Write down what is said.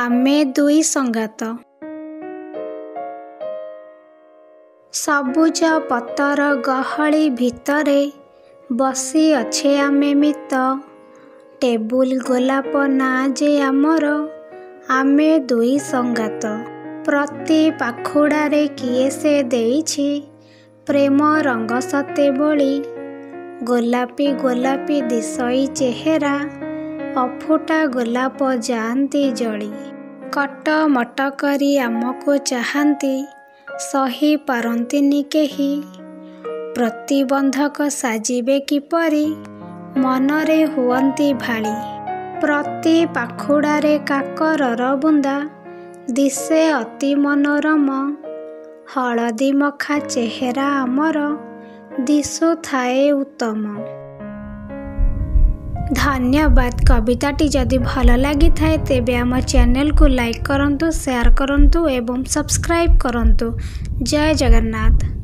ଆମେ ଦୁଇ ସଙ୍ଗାତ। ସବୁଜ ପତର ଗହଳି ଭିତରେ ବସି ଅଛେ ଆମେ ମିତ। ଟେବୁଲ ଗୋଲାପ ନାଁ ଯେ ଆମର, ଆମେ ଦୁଇ ସଙ୍ଗାତ। ପ୍ରତି ପାଖୁଡ଼ାରେ କିଏ ସେ ଦେଇଛି ପ୍ରେମ ରଙ୍ଗ ସତେ ବୋଳି। ଗୋଲାପୀ ଗୋଲାପୀ ଦିଶଇ ଚେହେରା, ଅଫୁଟା ଗୋଲାପ ଯାଆନ୍ତି ଜଳି। କଟମଟ କରି ଆମକୁ ଚାହାନ୍ତି, ସହି ପାରନ୍ତିନି କେହି। ପ୍ରତିବନ୍ଧକ ସାଜିବେ କିପରି, ମନରେ ହୁଅନ୍ତି ଭାଳି। ପ୍ରତି ପାଖୁଡ଼ାରେ କାକରର ବୁନ୍ଦା, ଦିଶେ ଅତି ମନୋରମ। ହଳଦୀ ମଖା ଚେହେରା ଆମର, ଦିଶୁଥାଏ ଉତ୍ତମ। ଧନ୍ୟବାଦ। କବିତାଟି ଯଦି ଭଲ ଲାଗିଥାଏ ତେବେ ଆମ ଚ୍ୟାନେଲକୁ ଲାଇକ୍ କରନ୍ତୁ, ସେୟାର କରନ୍ତୁ ଏବଂ ସବସ୍କ୍ରାଇବ୍ କରନ୍ତୁ। ଜୟ ଜଗନ୍ନାଥ।